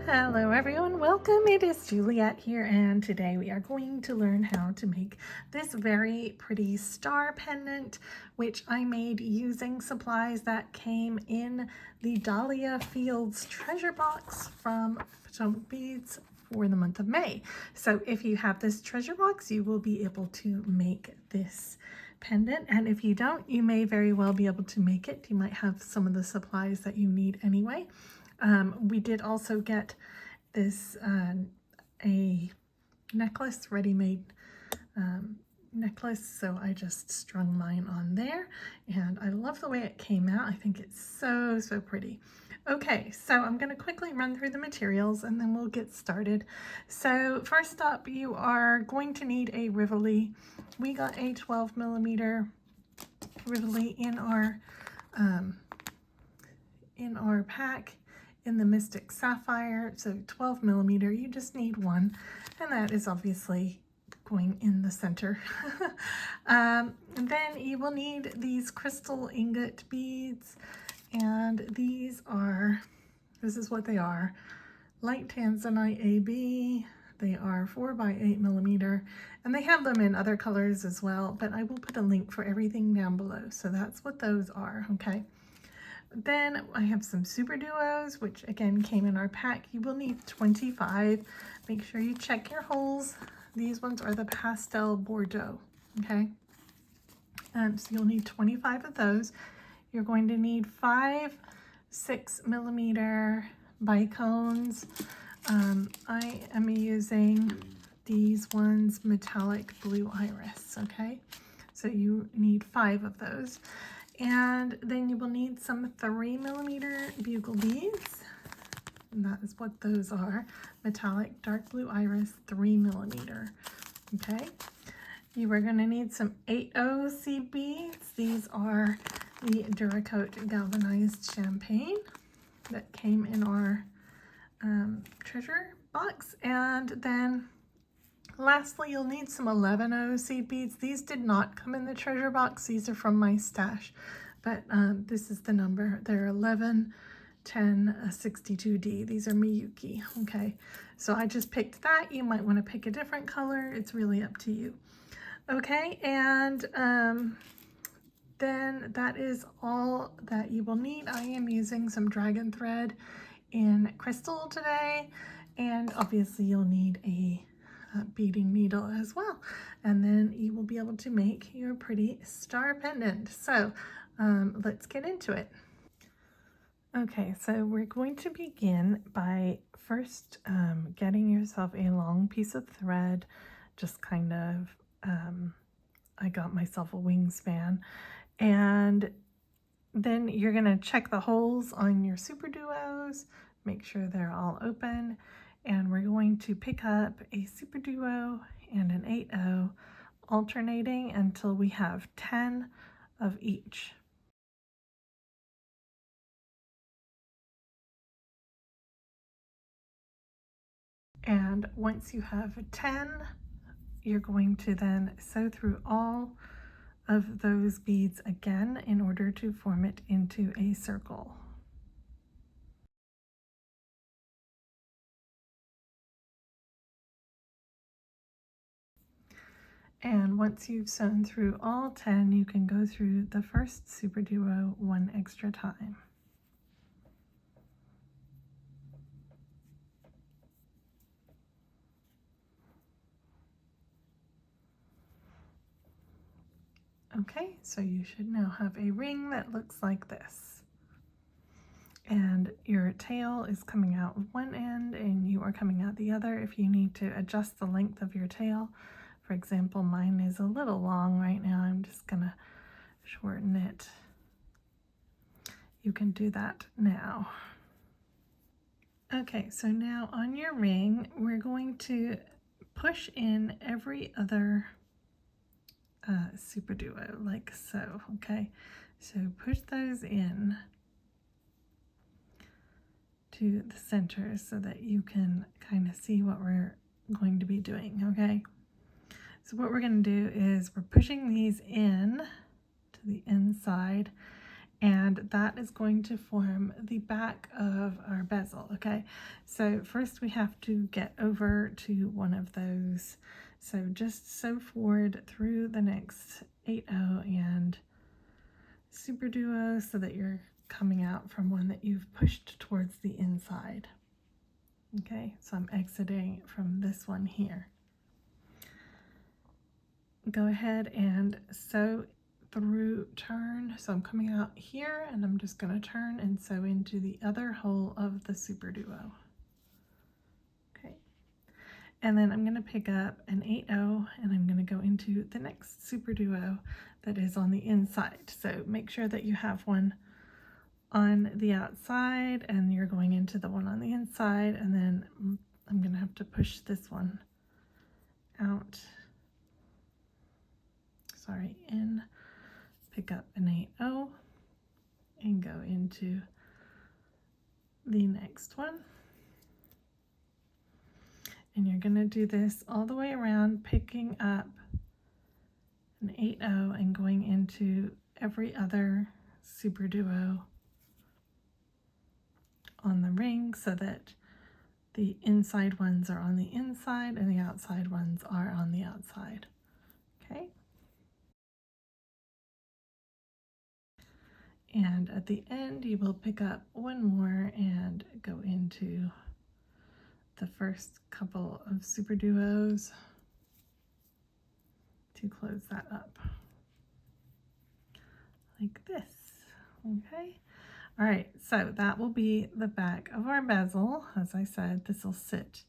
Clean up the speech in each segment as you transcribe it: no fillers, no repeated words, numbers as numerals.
Hello everyone, welcome. It is Juliet here, and today we are going to learn how to make this very pretty star pendant, which I made using supplies that came in the Dahlia Fields treasure box from Potomac Beads for the month of May. So if you have this treasure box, you will be able to make this pendant, and if you don't, you may very well be able to make it. You might have some of the supplies that you need anyway. We did also get this a necklace, ready-made necklace, so I just strung mine on there, and I love the way it came out. I think it's so pretty. Okay, so I'm going to quickly run through the materials and then we'll get started. So first up, you are going to need a Rivoli. We got a 12mm Rivoli in our pack in the Mystic Sapphire. So 12mm, you just need one, and that is obviously going in the center. And then you will need these crystal ingot beads, and this is what they are: light Tanzanite AB. They are 4x8mm, and they have them in other colors as well, but I will put a link for everything down below. So that's what those are, okay? Then I have some Superduos, which again came in our pack. You will need 25. Make sure you check your holes. These ones are the Pastel Bordeaux, okay? So you'll need 25 of those. You're going to need 5 6mm Bicones. I am using these ones, metallic blue iris, okay? So you need 5 of those. And then you will need some 3mm Bugle beads. And that is what those are. Metallic dark blue iris, 3mm. Okay. You are going to need some 8O seed beads. These are the Duracoat Galvanized champagne that came in our treasure box. And then lastly, you'll need some 11O seed beads. These did not come in the treasure box. These are from my stash, but this is the number. They're 11, 10, 62D. These are Miyuki, okay? So I just picked that. You might want to pick a different color. It's really up to you. Okay, and then that is all that you will need. I am using some dragon thread in crystal today, and obviously you'll need a beading needle as well, and then you will be able to make your pretty star pendant. So let's get into it. Okay, so we're going to begin by first getting yourself a long piece of thread, just kind of I got myself a wingspan, and then you're going to check the holes on your Superduos, make sure they're all open, and we're going to pick up a Superduo and an 8O, alternating until we have 10 of each. And once you have 10, you're going to then sew through all of those beads again in order to form it into a circle. And once you've sewn through all 10, you can go through the first Superduo one extra time. Okay, so you should now have a ring that looks like this. And your tail is coming out one end and you are coming out the other. If you need to adjust the length of your tail, for example, mine is a little long right now, I'm just gonna shorten it. You can do that now. Okay, so now on your ring, we're going to push in every other Superduo, like so, okay? So push those in to the center so that you can kind of see what we're going to be doing, okay? So what we're going to do is we're pushing these in to the inside, and that is going to form the back of our bezel. Okay, so first we have to get over to one of those. So just sew forward through the next 8/0 and Superduos so that you're coming out from one that you've pushed towards the inside. Okay, so I'm exiting from this one here. Go ahead and sew through, turn. So I'm coming out here and I'm just going to turn and sew into the other hole of the Superduo. Okay, and then I'm going to pick up an 8/0 and I'm going to go into the next Superduo that is on the inside. So make sure that you have one on the outside and you're going into the one on the inside, and then I'm going to have to push this one out, sorry, in, pick up an 8/0 and go into the next one. And you're going to do this all the way around, picking up an 8/0 and going into every other Superduo on the ring so that the inside ones are on the inside and the outside ones are on the outside. Okay. And at the end, you will pick up one more and go into the first couple of Superduos to close that up like this. Okay. All right, so that will be the back of our bezel. As I said, this will sit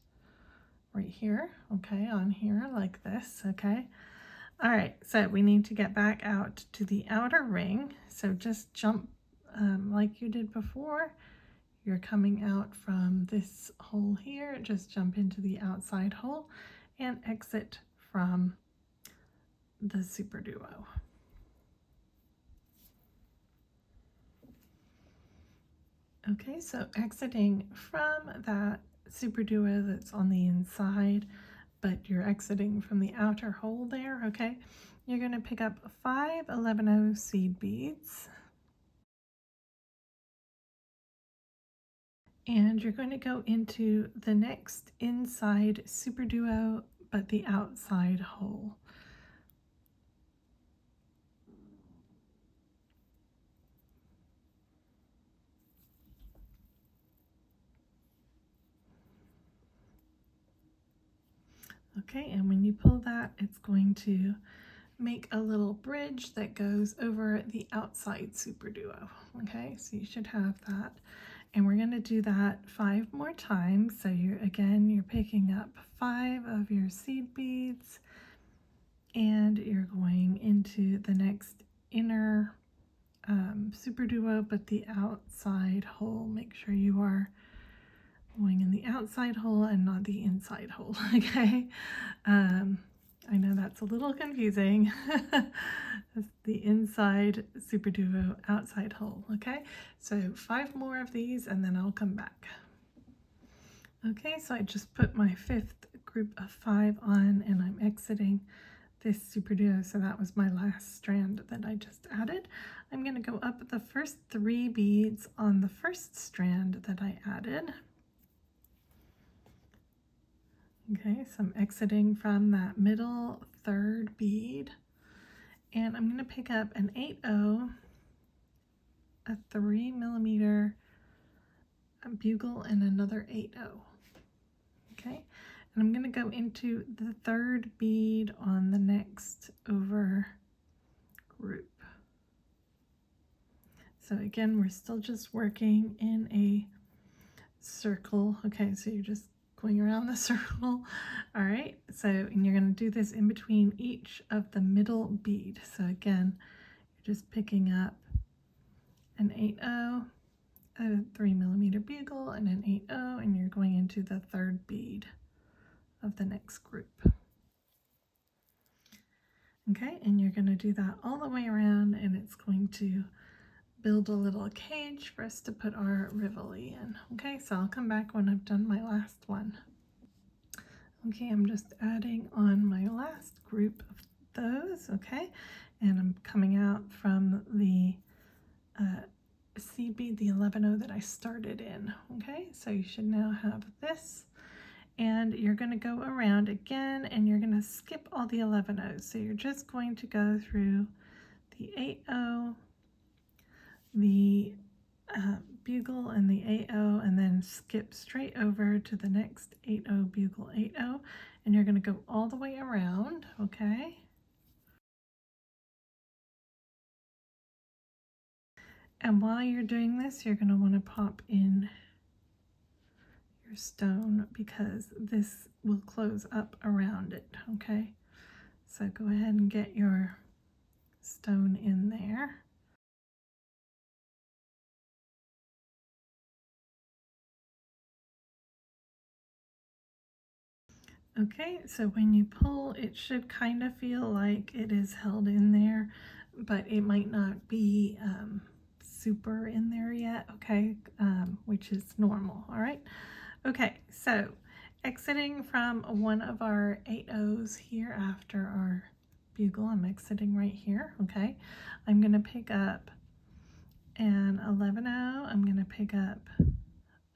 right here, okay, on here like this, okay. All right, so we need to get back out to the outer ring. So just jump like you did before. You're coming out from this hole here, just jump into the outside hole and exit from the Superduo. Okay, so exiting from that Superduo that's on the inside, but you're exiting from the outer hole there, okay? You're going to pick up 5 11/0 seed beads. And you're going to go into the next inside Superduo, but the outside hole. Okay, and when you pull that, it's going to make a little bridge that goes over the outside Superduo. Okay, so you should have that. And we're going to do that 5 more times. So you're picking up 5 of your seed beads and you're going into the next inner Superduo, but the outside hole. Make sure you are going in the outside hole and not the inside hole. Okay, I know that's a little confusing. That's the inside Superduo, outside hole. Okay, so 5 more of these and then I'll come back. Okay, so I just put my 5th group of 5 on and I'm exiting this Superduo. So that was my last strand that I just added. I'm going to go up the first 3 beads on the first strand that I added. Okay, so I'm exiting from that middle 3rd bead, and I'm going to pick up an 8/0, a 3mm bugle, and another 8/0. Okay, and I'm going to go into the 3rd bead on the next over group. So again, we're still just working in a circle. Okay, so you're just going around the circle. All right, so and you're going to do this in between each of the middle bead. So again, you're just picking up an 8/0, a 3mm bugle, and an 8/0, and you're going into the 3rd bead of the next group. Okay, and you're going to do that all the way around, and it's going to build a little cage for us to put our Rivoli in. Okay, so I'll come back when I've done my last one. Okay, I'm just adding on my last group of those, okay, and I'm coming out from the seed bead, the 11-0 that I started in. Okay, so you should now have this, and you're going to go around again and you're going to skip all the 11-0s. So you're just going to go through the 8-0, the bugle and the 8-0, and then skip straight over to the next 8-0 bugle 8-0, and you're going to go all the way around. Okay, and while you're doing this, you're going to want to pop in your stone because this will close up around it. Okay, so go ahead and get your stone in there. Okay, so when you pull, it should kind of feel like it is held in there, but it might not be super in there yet, okay, which is normal. All right, okay, so exiting from one of our 8-0s here after our bugle, I'm exiting right here. Okay, I'm going to pick up an 11-0, I'm going to pick up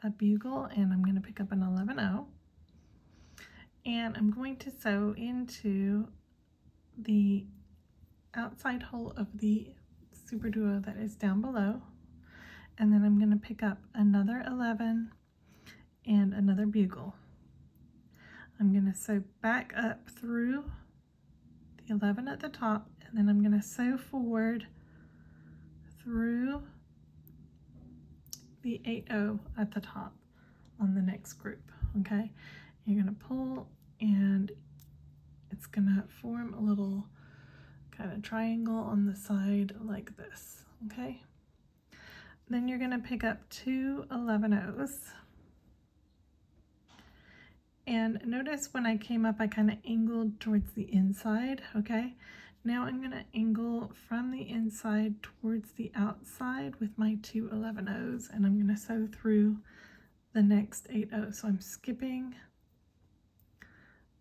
a bugle, and I'm going to pick up an 11-0, and I'm going to sew into the outside hole of the Superduo that is down below, and then I'm going to pick up another 11 and another bugle. I'm going to sew back up through the 11 at the top, and then I'm going to sew forward through the 8-0 at the top on the next group. Okay, you're going to pull and it's going to form a little kind of triangle on the side like this. Okay, then you're going to pick up two 11-0s, and notice when I came up I kind of angled towards the inside. Okay, now I'm going to angle from the inside towards the outside with my two 11-0s, and I'm going to sew through the next 8-0. So I'm skipping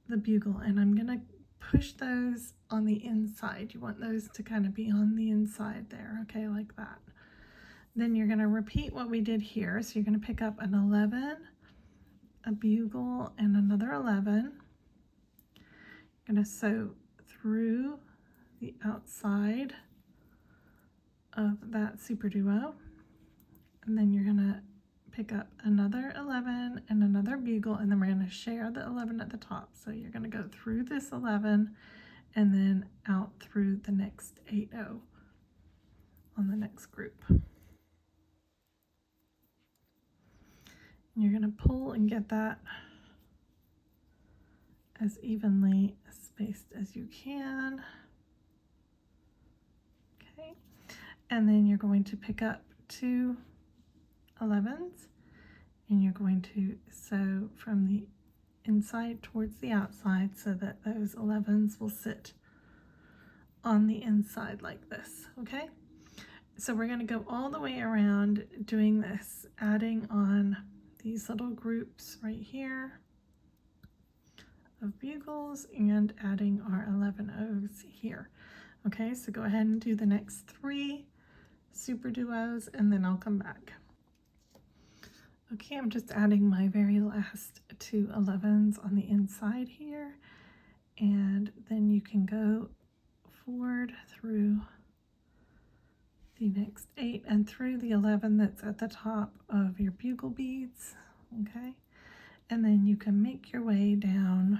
the bugle and I'm going to push those on the inside. You want those to kind of be on the inside there, okay, like that. Then you're going to repeat what we did here. So you're going to pick up an 11, a bugle, and another 11. You're going to sew through the outside of that Superduo, and then you're going to pick up another 11 and another bugle, and then we're going to share the 11 at the top. So you're going to go through this 11 and then out through the next 8-0 on the next group. You're going to pull and get that as evenly spaced as you can. Okay, and then you're going to pick up two 11s and you're going to sew from the inside towards the outside so that those 11s will sit on the inside like this. Okay, so we're going to go all the way around doing this, adding on these little groups right here of bugles and adding our 11-0s here. Okay, so go ahead and do the next three Superduos and then I'll come back. Okay, I'm just adding my very last two 11s on the inside here, and then you can go forward through the next 8 and through the 11 that's at the top of your bugle beads. Okay, and then you can make your way down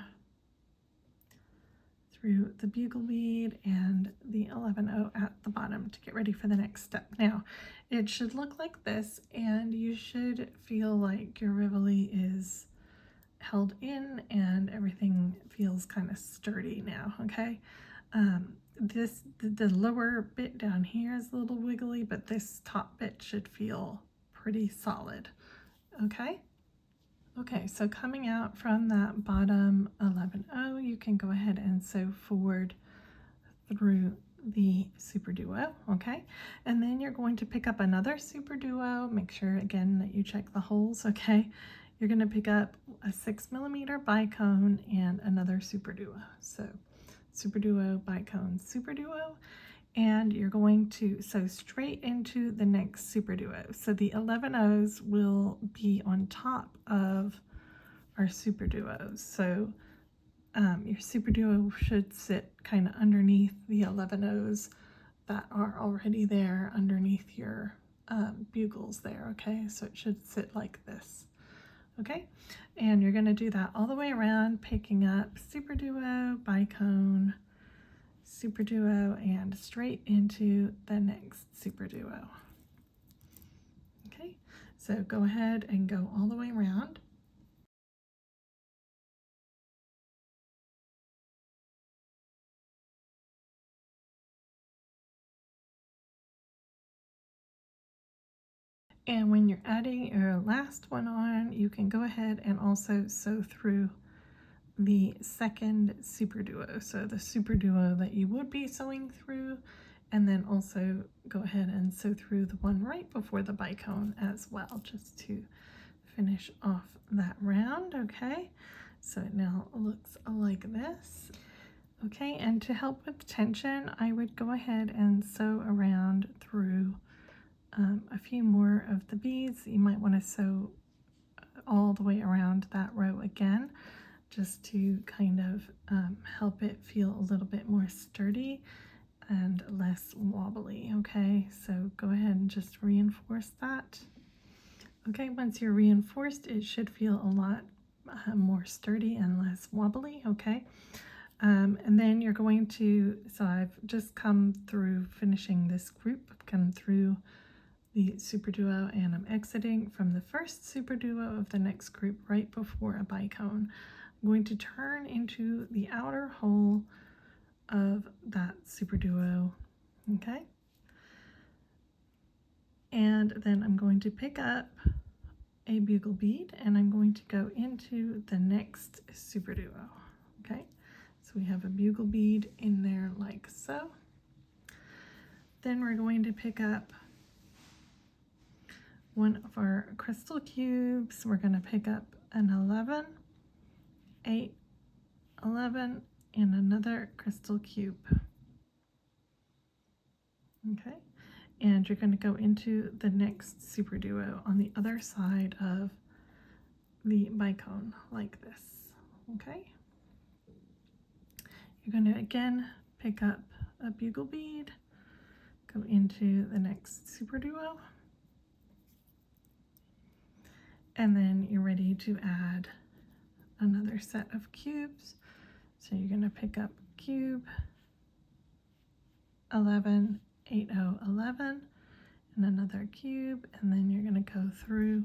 through the bugle bead and the 11-0 at the bottom to get ready for the next step. Now it should look like this, and you should feel like your Rivoli is held in and everything feels kind of sturdy now. Okay, the lower bit down here is a little wiggly, but this top bit should feel pretty solid. Okay. Okay, so coming out from that bottom 11-0, you can go ahead and sew forward through the Superduo, okay? And then you're going to pick up another Superduo. Make sure again that you check the holes, okay? You're going to pick up a 6mm bicone and another Superduo. So Superduo, bicone, Superduo, and you're going to sew straight into the next Superduo. So the 11 O's will be on top of our Superduos. So your Superduo should sit kind of underneath the 11 O's that are already there underneath your bugles there, okay? So it should sit like this, okay? And you're gonna do that all the way around, picking up Superduo, Bicone, Superduo, and straight into the next Superduo. Okay, so go ahead and go all the way around. And when you're adding your last one on, you can go ahead and also sew through the second Superduo. So the Superduo that you would be sewing through, and then also go ahead and sew through the one right before the bicone as well, just to finish off that round, okay? So it now looks like this. Okay, and to help with tension, I would go ahead and sew around through a few more of the beads. You might want to sew all the way around that row again, just to kind of help it feel a little bit more sturdy and less wobbly, okay? So go ahead and just reinforce that. Okay, once you're reinforced, it should feel a lot more sturdy and less wobbly, okay? And then you're going to, so I've just come through finishing this group, I've come through the Superduo, and I'm exiting from the first Superduo of the next group right before a bicone. I'm going to turn into the outer hole of that Superduo, okay? And then I'm going to pick up a bugle bead and I'm going to go into the next Superduo, okay? So we have a bugle bead in there like so. Then we're going to pick up one of our crystal cubes. We're going to pick up an 11, 8, 11, and another crystal cube. Okay, and you're going to go into the next Superduo on the other side of the bicone like this. Okay, you're going to again pick up a bugle bead, go into the next Superduo, and then you're ready to add another set of cubes. So you're going to pick up cube 11, 8, 0, 11, and another cube, and then you're going to go through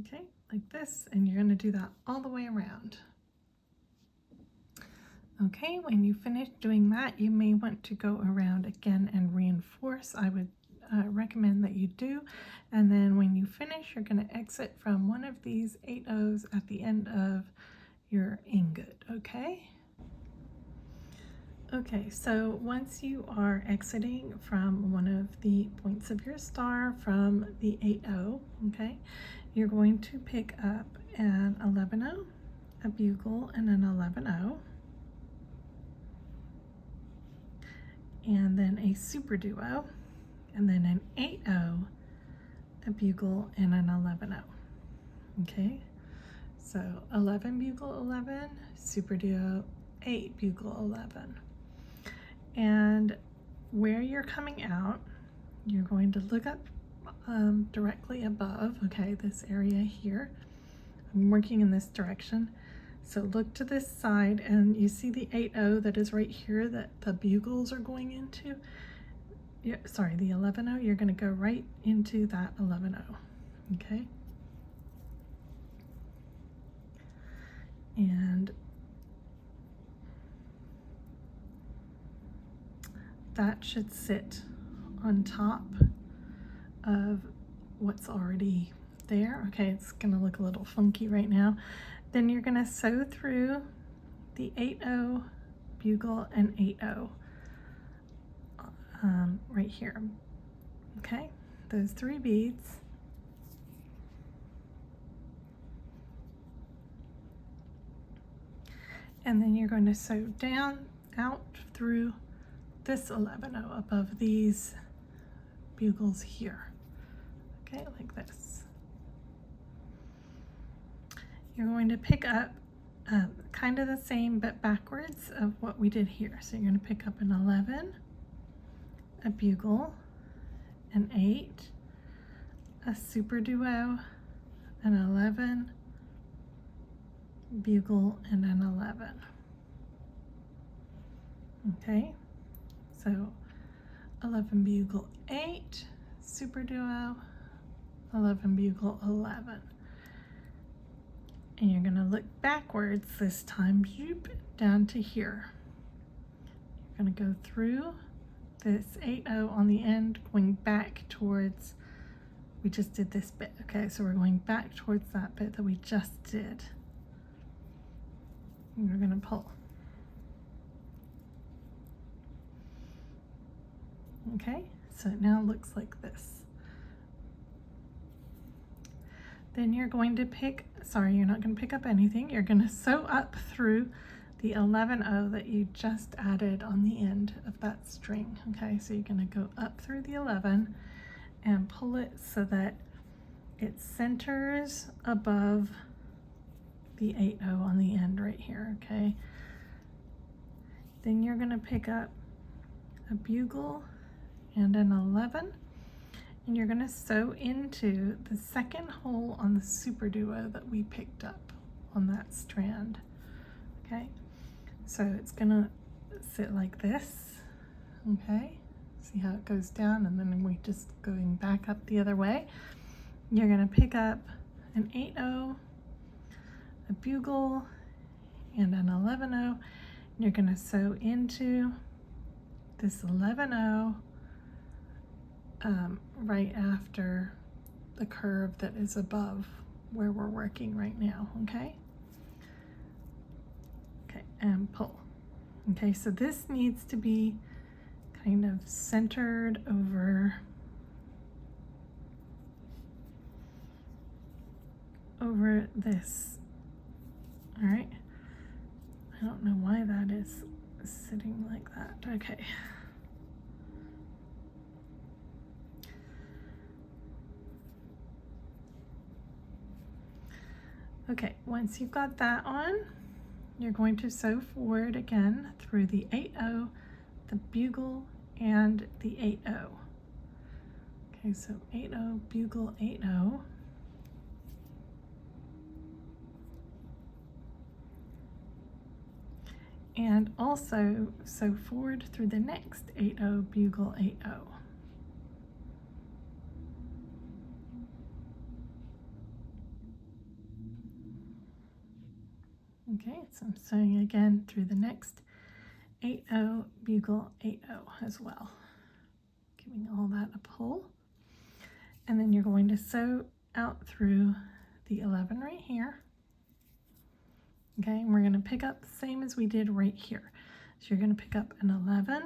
okay, like this, and you're going to do that all the way around. Okay, when you finish doing that, you may want to go around again and reinforce. I would recommend that you do. And then when you finish, you're going to exit from one of these 8 O's at the end of your ingot, okay? Okay, so once you are exiting from one of the points of your star from the 8-0, okay, you're going to pick up an 11-0, a bugle, and an 11-0, and then a Superduo, and then an 8-0, a bugle, and an 11-0, okay? So 11 bugle 11, Superduo, 8 bugle 11. And where you're coming out, you're going to look up directly above, okay, this area here. I'm working in this direction. So look to this side and you see the 8-0 that is right here that the bugles are going into. Yeah, sorry, the 11-0, you're going to go right into that 11-0, okay? And that should sit on top of what's already there. Okay, it's gonna look a little funky right now. Then you're gonna sew through the 8-0, bugle, and 8-0 right here. Okay, those 3 beads. And then you're going to sew down, out through this 11-0 above these bugles here. Okay, like this. You're going to pick up kind of the same but backwards of what we did here. So you're going to pick up an 11, a bugle, an 8, a Superduo, an 11, bugle, and an 11. Okay, so 11 bugle 8, Superduo, 11 bugle 11. And you're going to look backwards this time, zoop, down to here. You're going to go through this 8-0 on the end, going back towards, we just did this bit, okay, so we're going back towards that bit that we just did. And we're going to pull. Okay, so it now looks like this. Then you're going to pick, sorry, you're not going to pick up anything. You're going to sew up through the 11-0 that you just added on the end of that string. Okay, so you're going to go up through the 11 and pull it so that it centers above the 8-0 on the end right here. Okay, then you're going to pick up a bugle and an 11. And you're going to sew into the second hole on the Superduo that we picked up on that strand. Okay, so it's going to sit like this. Okay, see how it goes down, and then we just going back up the other way. You're going to pick up an 8-0, a bugle, and an 11-0. And you're going to sew into this 11-0 right after the curve that is above where we're working right now. Okay, okay, and pull. Okay, so this needs to be kind of centered over this. All right, I don't know why that is sitting like that. Okay. Okay, once you've got that on, you're going to sew forward again through the 8-0, the bugle, and the 8-0. Okay, so 8-0, bugle, 8-0. And also sew forward through the next 8-0, bugle, 8-0. Okay, so I'm sewing again through the next 8-0, bugle, 8-0 as well. Giving all that a pull. And then you're going to sew out through the 11 right here. Okay, and we're going to pick up the same as we did right here. So you're going to pick up an 11,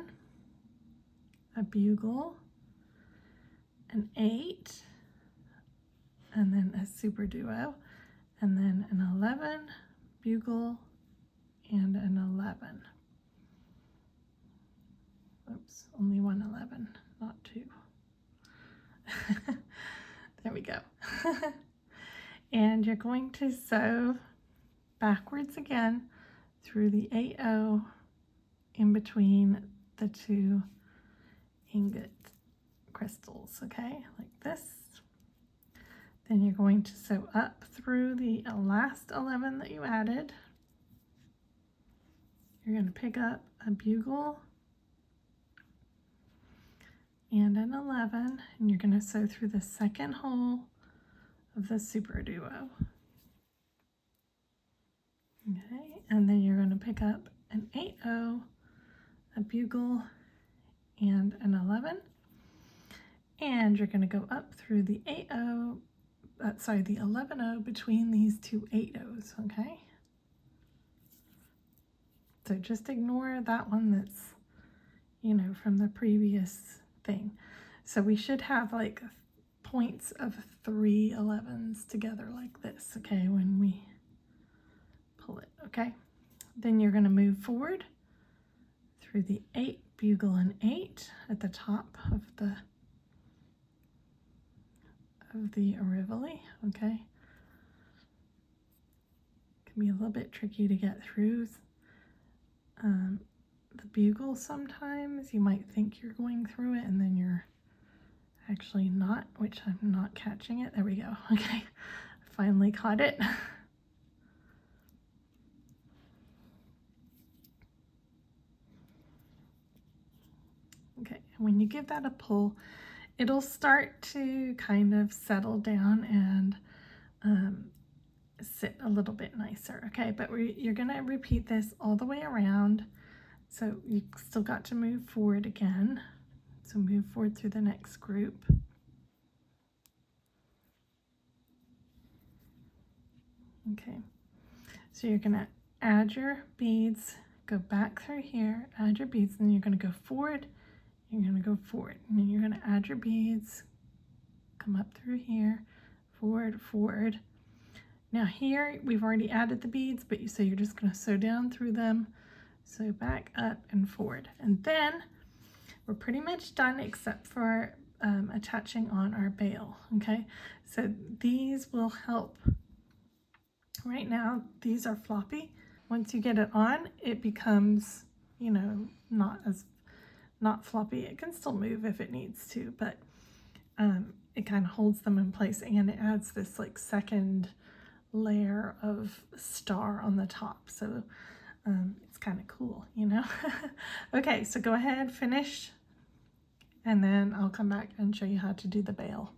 a bugle, an 8, and then a Superduo, and then an 11, bugle, and an 11. Oops, only one 11, not two. There we go. And you're going to sew backwards again through the 8-0 in between the two ingot crystals, okay, like this. Then you're going to sew up through the last 11 that you added. You're going to pick up a bugle and an 11, and you're going to sew through the second hole of the Superduo. Okay, and then you're going to pick up an 8-0, a bugle, and an 11, and you're going to go up through the 8-0, the 11-0 between these two 8-0s, okay? So just ignore that one that's, you know, from the previous thing. So we should have like points of 3 11s together like this, okay, when we pull it, okay? Then you're going to move forward through the 8 bugle and 8 at the top of the Rivoli, okay? Can be a little bit tricky to get through the bugle sometimes. You might think you're going through it and then you're actually not, which I'm not catching it. There we go. Okay, I finally caught it. Okay, and when you give that a pull, it'll start to kind of settle down and sit a little bit nicer. Okay, but you're gonna repeat this all the way around. So you still got to move forward again. So move forward through the next group. Okay, so you're gonna add your beads, go back through here, add your beads, and then you're gonna go forward, you're gonna go forward, and then you're gonna add your beads, come up through here, forward, forward. Now here, we've already added the beads, but so you're just gonna sew down through them, sew back up and forward. And then we're pretty much done except for attaching on our bail, okay? So these will help. Right now, these are floppy. Once you get it on, it becomes, you know, not floppy. It can still move if it needs to, but it kind of holds them in place, and it adds this like second layer of star on the top. So it's kind of cool, you know? Okay, so go ahead, finish, and then I'll come back and show you how to do the bail.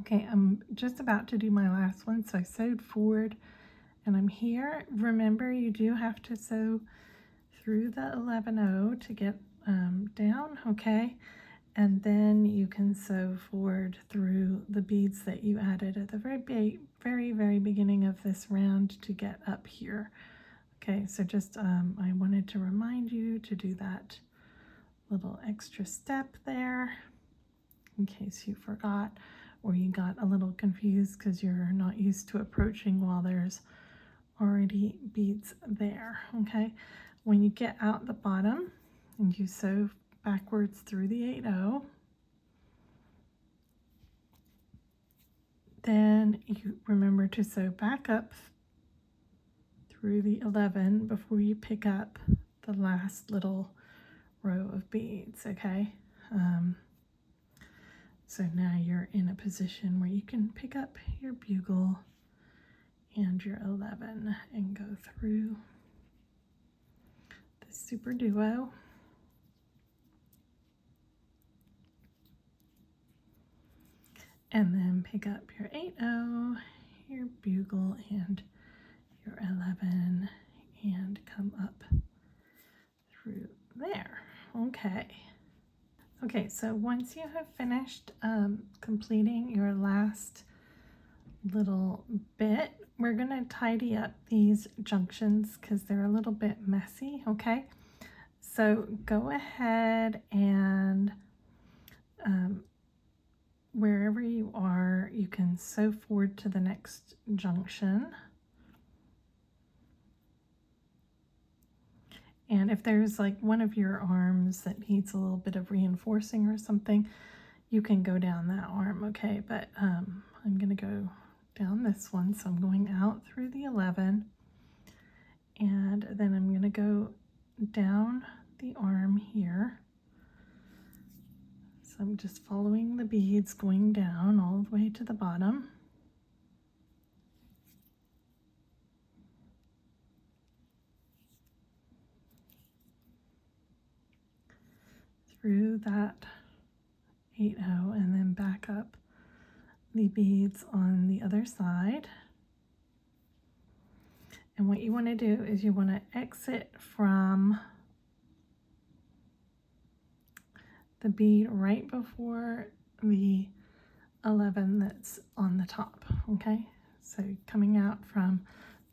Okay, I'm just about to do my last one. So I sewed forward and I'm here. Remember, you do have to sew through the 11-0 to get down, okay? And then you can sew forward through the beads that you added at the very beginning of this round to get up here. Okay, so just I wanted to remind you to do that little extra step there in case you forgot or you got a little confused because you're not used to approaching while there's already beads there. Okay, when you get out the bottom and you sew backwards through the 8-0, then you remember to sew back up through the 11 before you pick up the last little row of beads. Okay, so now you're in a position where you can pick up your bugle and your 11 and go through the Superduos. And then pick up your 8-0, your bugle, and your 11, and come up through there. Okay. Okay, so once you have finished completing your last little bit, we're going to tidy up these junctions because they're a little bit messy, okay? So go ahead and wherever you are, you can sew forward to the next junction. And if there's like one of your arms that needs a little bit of reinforcing or something, you can go down that arm, okay? But I'm gonna go down this one. So I'm going out through the 11, and then I'm gonna go down the arm here. So I'm just following the beads going down all the way to the bottom. Through that 8-0 and then back up the beads on the other side. And what you want to do is you want to exit from the bead right before the 11 that's on the top, okay? So coming out from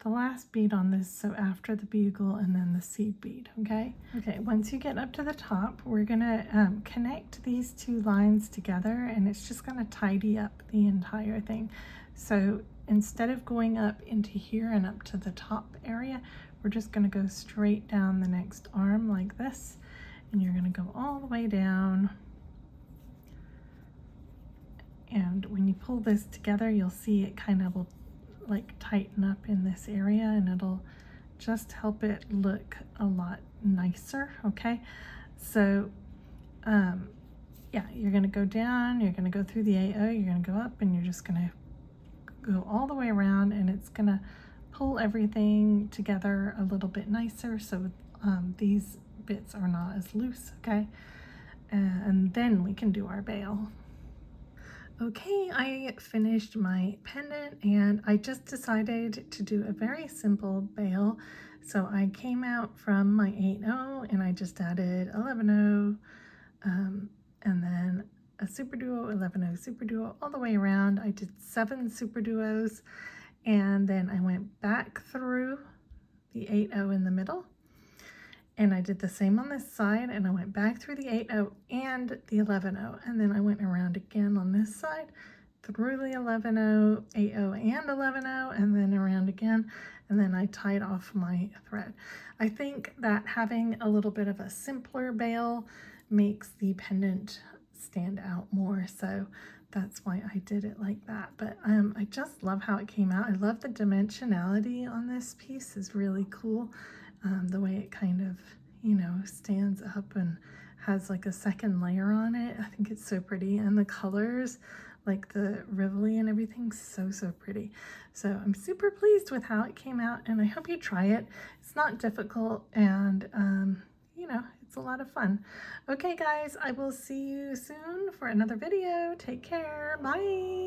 the last bead on this, so after the bugle and then the seed bead, okay? Okay, once you get up to the top, we're gonna connect these two lines together, and it's just gonna tidy up the entire thing. So instead of going up into here and up to the top area, we're just going to go straight down the next arm like this, and you're going to go all the way down. And when you pull this together, you'll see it kind of will like tighten up in this area, and it'll just help it look a lot nicer. Okay, so yeah, you're going to go down, you're going to go through the AO, you're going to go up, and you're just going to go all the way around, and it's going to pull everything together a little bit nicer, so these bits are not as loose. Okay, and then we can do our bail. Okay, I finished my pendant, and I just decided to do a very simple bail. So I came out from my 8/0 and I just added 11/0 and then a Superduo, 11/0 Superduo all the way around. I did 7 Superduos, and then I went back through the 8/0 in the middle, and I did the same on this side, and I went back through the 8/0 and the 11/0, and then I went around again on this side through the 11/0, 8/0 and 11/0, and then around again, and then I tied off my thread. I think that having a little bit of a simpler bail makes the pendant stand out more, so that's why I did it like that. But I just love how it came out. I love the dimensionality on this piece, is really cool. The way it kind of, you know, stands up and has like a second layer on it. I think it's so pretty, and the colors, like the Rivoli and everything, so pretty. So I'm super pleased with how it came out, and I hope you try it. It's not difficult, and you know, it's a lot of fun. Okay guys, I will see you soon for another video. Take care. Bye.